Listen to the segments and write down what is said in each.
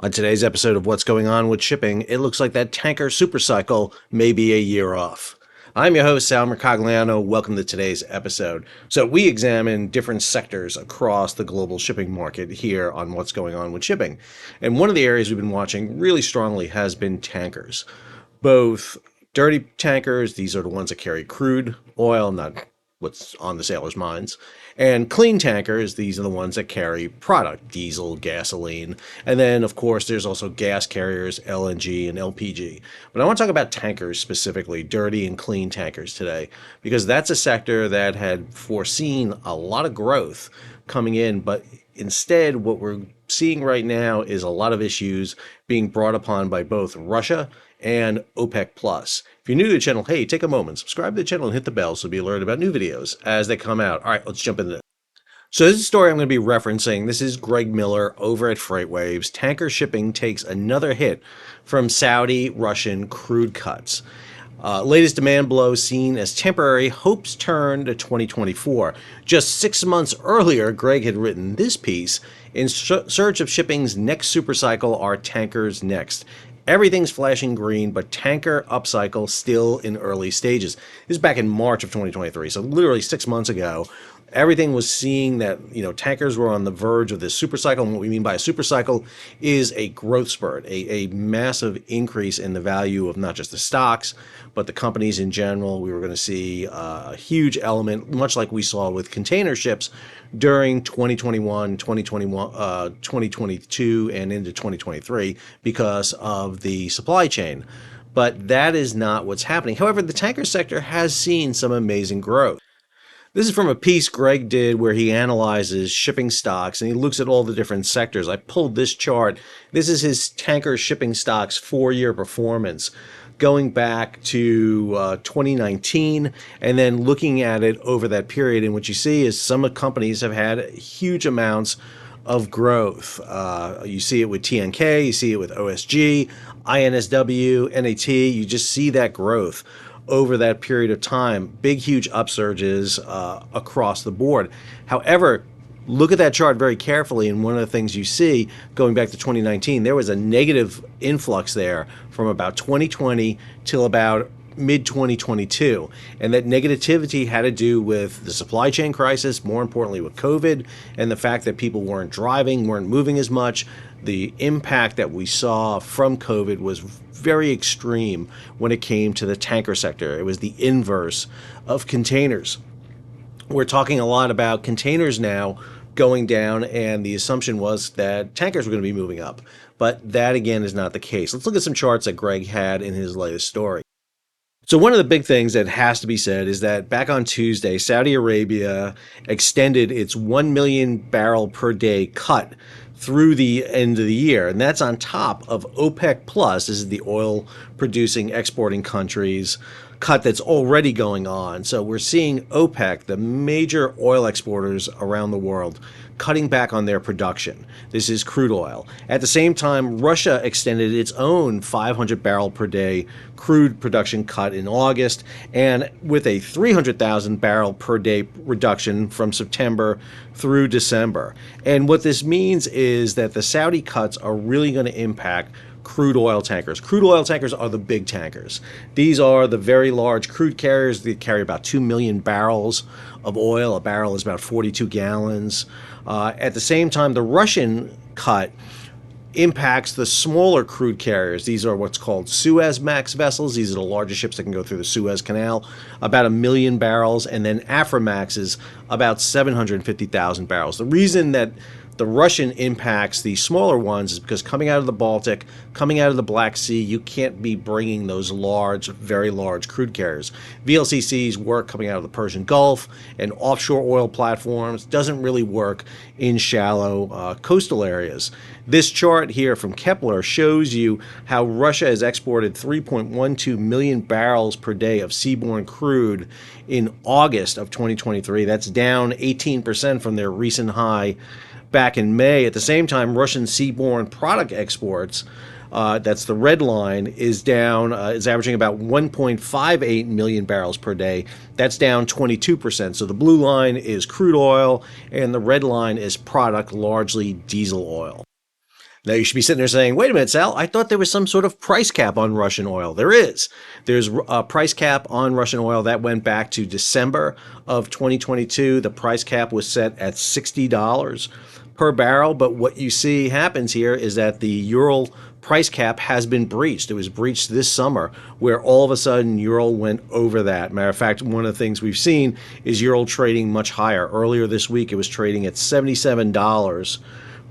On today's episode of What's Going On with Shipping, it looks like that tanker supercycle may be a year off. I'm your host, Sal Mercogliano. Welcome to today's episode. So we examine different sectors across the global shipping market here on What's Going On with Shipping. And one of the areas we've been watching really strongly has been tankers. Both dirty tankers, these are the ones that carry crude oil, not what's on the sailors' minds. And clean tankers, these are the ones that carry product, diesel, gasoline. And then, of course, there's also gas carriers, LNG and LPG. But I want to talk about tankers specifically, dirty and clean tankers today, because that's a sector that had foreseen a lot of growth coming in, but instead what we're seeing right now is a lot of issues being brought upon by both Russia and OPEC Plus. If you're new to the channel, hey, take a moment, subscribe to the channel and hit the bell so you'll be alerted about new videos as they come out. All right, let's jump into this. So this is a story I'm going to be referencing. This is Greg Miller over at Freightwaves. Tanker shipping takes another hit from Saudi-Russian crude cuts. Latest demand blow seen as temporary, hopes turn to 2024. Just 6 months earlier, Greg had written this piece, in search of shipping's next supercycle, are tankers next? Everything's flashing green, but tanker upcycle still in early stages. This is back in March of 2023, so literally 6 months ago. Everything was seeing that, tankers were on the verge of this supercycle. And what we mean by a supercycle is a growth spurt, a massive increase in the value of not just the stocks, but the companies in general. We were going to see a huge element, much like we saw with container ships during 2021, 2022, and into 2023 because of the supply chain. But that is not what's happening. However, the tanker sector has seen some amazing growth. This is from a piece Greg did where he analyzes shipping stocks and he looks at all the different sectors. I pulled this chart. This is his tanker shipping stocks 4-year performance going back to 2019 and then looking at it over that period. And what you see is some companies have had huge amounts of growth. You see it with TNK, you see it with OSG, INSW, NAT. You just see that growth over that period of time, big, huge upsurges across the board. However, look at that chart very carefully, and one of the things you see, going back to 2019, there was a negative influx there from about 2020 till about mid-2022. And that negativity had to do with the supply chain crisis, more importantly with COVID, and the fact that people weren't driving, weren't moving as much. The impact that we saw from COVID was very extreme when it came to the tanker sector. It was the inverse of containers. We're talking a lot about containers now going down, and the assumption was that tankers were going to be moving up. But that, again, is not the case. Let's look at some charts that Greg had in his latest story. So one of the big things that has to be said is that back on Tuesday, Saudi Arabia extended its 1 million barrel per day cut through the end of the year. And that's on top of OPEC Plus. This is the oil producing exporting countries cut that's already going on. So we're seeing OPEC, the major oil exporters around the world, cutting back on their production. This is crude oil. At the same time, Russia extended its own 500 barrel per day crude production cut in August, and with a 300,000 barrel per day reduction from September through December. And what this means is that the Saudi cuts are really going to impact crude oil tankers. Crude oil tankers are the big tankers. These are the very large crude carriers. They carry about 2 million barrels of oil. A barrel is about 42 gallons. At the same time, the Russian cut impacts the smaller crude carriers. These are what's called Suezmax vessels. These are the largest ships that can go through the Suez Canal, about 1 million barrels, and then Aframaxes, about 750,000 barrels. The reason that the Russian impacts the smaller ones is because coming out of the Baltic, coming out of the Black Sea, you can't be bringing those large, very large crude carriers. VLCCs work coming out of the Persian Gulf and offshore oil platforms. Doesn't really work in shallow coastal areas. This chart here from Kepler shows you how Russia has exported 3.12 million barrels per day of seaborne crude in August of 2023. That's down 18% from their recent high back in May. At the same time, Russian seaborne product exports, that's the red line, is down, is averaging about 1.58 million barrels per day. That's down 22%. So the blue line is crude oil and the red line is product, largely diesel oil. Now you should be sitting there saying, wait a minute, Sal, I thought there was some sort of price cap on Russian oil. There is. There's a price cap on Russian oil that went back to December of 2022. The price cap was set at $60 per barrel. But what you see happens here is that the Ural price cap has been breached. It was breached this summer, where all of a sudden Ural went over that. Matter of fact, one of the things we've seen is Ural trading much higher. Earlier this week, it was trading at $77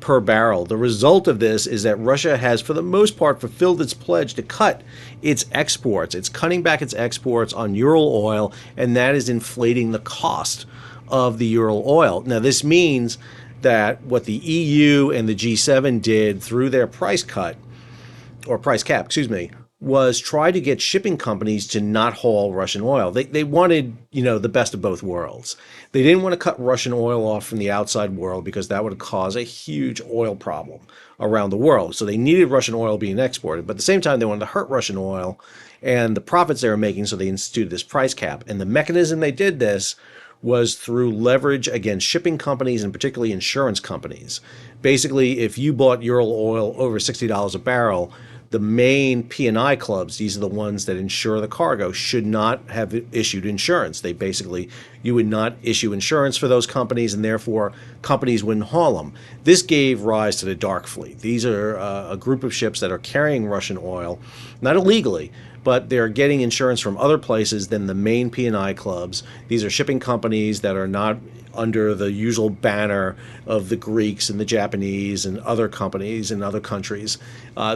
per barrel. The result of this is that Russia has, for the most part, fulfilled its pledge to cut its exports. It's cutting back its exports on Ural oil, and that is inflating the cost of the Ural oil. Now, this means that what the EU and the G7 did through their price cut, or price cap, excuse me, was try to get shipping companies to not haul Russian oil. They wanted, the best of both worlds. They didn't want to cut Russian oil off from the outside world because that would cause a huge oil problem around the world. So they needed Russian oil being exported. But at the same time, they wanted to hurt Russian oil and the profits they were making, so they instituted this price cap. And the mechanism they did this was through leverage against shipping companies and particularly insurance companies. Basically, if you bought Ural oil over $60 a barrel, the main P&I clubs, these are the ones that insure the cargo, should not have issued insurance. You would not issue insurance for those companies, and therefore companies wouldn't haul them. This gave rise to the dark fleet. These are a group of ships that are carrying Russian oil, not illegally, but they're getting insurance from other places than the main P&I clubs. These are shipping companies that are not under the usual banner of the Greeks and the Japanese and other companies in other countries.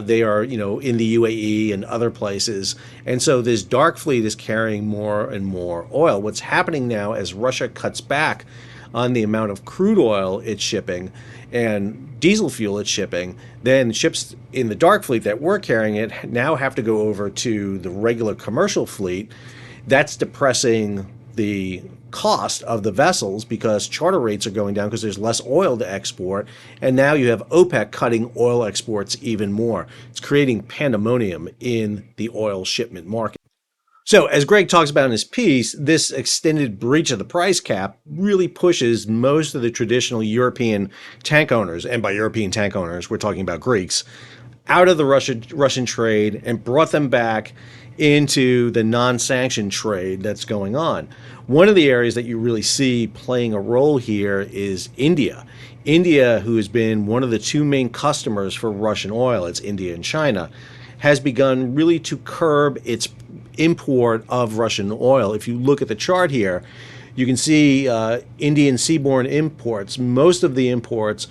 They are, in the UAE and other places. And so this dark fleet is carrying more and more oil. What's happening now as Russia cuts back on the amount of crude oil it's shipping and diesel fuel it's shipping, then ships in the dark fleet that were carrying it now have to go over to the regular commercial fleet. That's depressing the cost of the vessels because charter rates are going down because there's less oil to export. And now you have OPEC cutting oil exports even more. It's creating pandemonium in the oil shipment market. So, as Greg talks about in his piece, this extended breach of the price cap really pushes most of the traditional European tank owners, and by European tank owners, we're talking about Greeks, out of the Russian trade and brought them back into the non-sanctioned trade that's going on. One of the areas that you really see playing a role here is India. India, who has been one of the two main customers for Russian oil, it's India and China, has begun really to curb its import of Russian oil. If you look at the chart here, you can see Indian seaborne imports. Most of the imports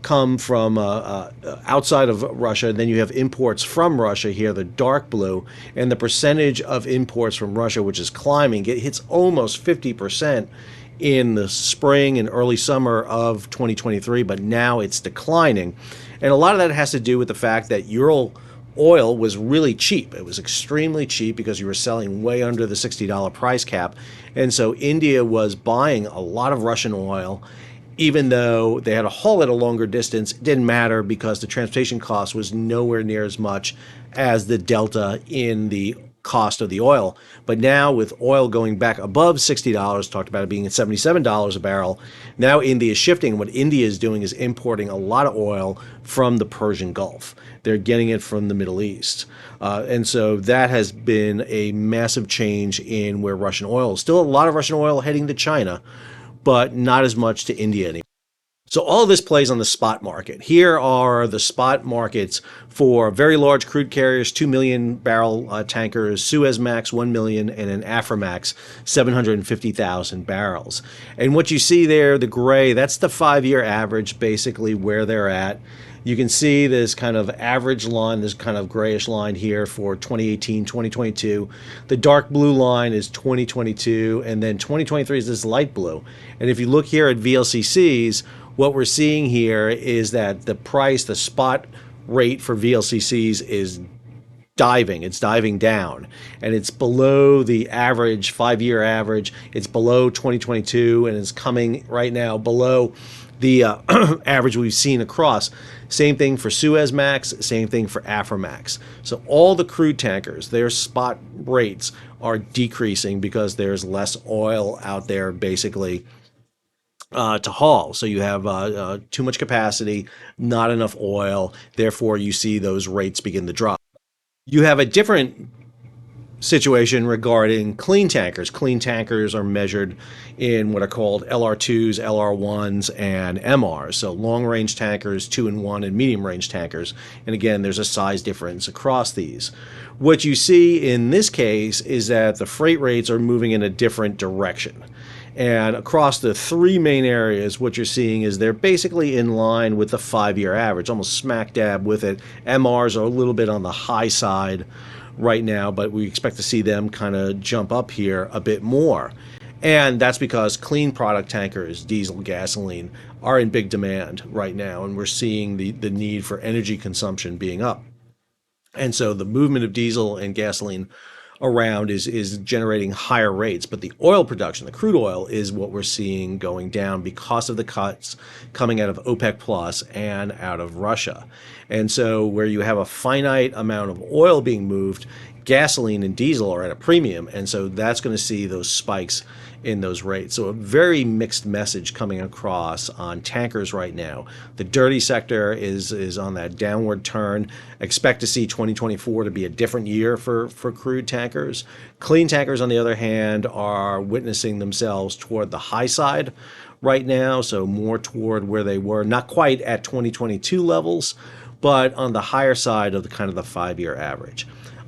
come from outside of Russia. Then you have imports from Russia here, the dark blue, and the percentage of imports from Russia, which is climbing, it hits almost 50% in the spring and early summer of 2023, but now it's declining. And a lot of that has to do with the fact that Ural oil was really cheap. It was extremely cheap because you were selling way under the $60 price cap. And so India was buying a lot of Russian oil, even though they had to haul it a longer distance. It didn't matter because the transportation cost was nowhere near as much as the delta in the cost of the oil. But now with oil going back above $60, talked about it being at $77 a barrel, now India is shifting. What India is doing is importing a lot of oil from the Persian Gulf. They're getting it from the Middle East. And so that has been a massive change in where Russian oil is. Still a lot of Russian oil heading to China, but not as much to India anymore. So all of this plays on the spot market. Here are the spot markets for very large crude carriers, 2 million barrel tankers, Suezmax 1 million, and an Aframax 750,000 barrels. And what you see there, the gray, that's the 5-year average, basically where they're at. You can see this kind of average line, this kind of grayish line here for 2018, 2022. The dark blue line is 2022, and then 2023 is this light blue. And if you look here at VLCCs, what we're seeing here is that the price, the spot rate for VLCCs is diving. It's diving down, and it's below the average, 5-year average. It's below 2022, and it's coming right now below the average we've seen across. Same thing for Suezmax, same thing for Aframax. So all the crude tankers, their spot rates are decreasing because there's less oil out there basically to haul. So you have too much capacity, not enough oil. Therefore, you see those rates begin to drop. You have a different situation regarding clean tankers. Clean tankers are measured in what are called LR2s, LR1s, and MRs. So long range tankers, 2 and 1, and medium range tankers. And again, there's a size difference across these. What you see in this case is that the freight rates are moving in a different direction. And across the three main areas, what you're seeing is they're basically in line with the 5-year average, almost smack dab with it. MRs are a little bit on the high side right now, but we expect to see them kind of jump up here a bit more. And that's because clean product tankers, diesel, gasoline, are in big demand right now, and we're seeing the need for energy consumption being up. And so the movement of diesel and gasoline around is generating higher rates. But the oil production, the crude oil, is what we're seeing going down because of the cuts coming out of OPEC Plus and out of Russia. And so where you have a finite amount of oil being moved, gasoline and diesel are at a premium. And so that's going to see those spikes in those rates. So a very mixed message coming across on tankers right now. The dirty sector is on that downward turn. Expect to see 2024 to be a different year for crude tankers. Clean tankers, on the other hand, are witnessing themselves toward the high side right now, so more toward where they were, not quite at 2022 levels, but on the higher side of the kind of the 5-year average.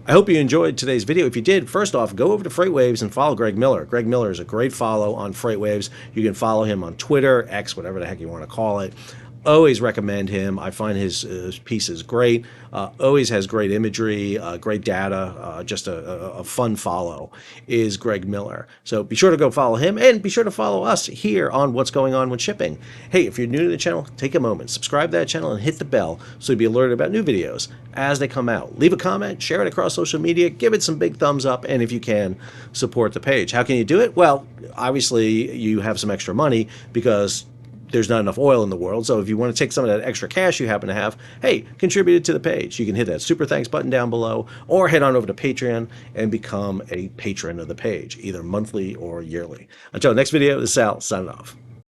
I hope you enjoyed today's video. If you did, first off, go over to Freightwaves and follow Greg Miller. Greg Miller is a great follow on Freightwaves. You can follow him on Twitter, X, whatever the heck you want to call it. Always recommend him. I find his pieces great. Always has great imagery, great data, just a fun follow is Greg Miller. So be sure to go follow him, and be sure to follow us here on What's Going On with Shipping. Hey, if you're new to the channel, take a moment, subscribe to that channel, and hit the bell so you'll be alerted about new videos as they come out. Leave a comment, share it across social media, give it some big thumbs up, and if you can, support the page. How can you do it? Well, obviously you have some extra money because there's not enough oil in the world. So if you want to take some of that extra cash you happen to have, hey, contribute it to the page. You can hit that super thanks button down below, or head on over to Patreon and become a patron of the page, either monthly or yearly. Until next video, this is Sal, signing off.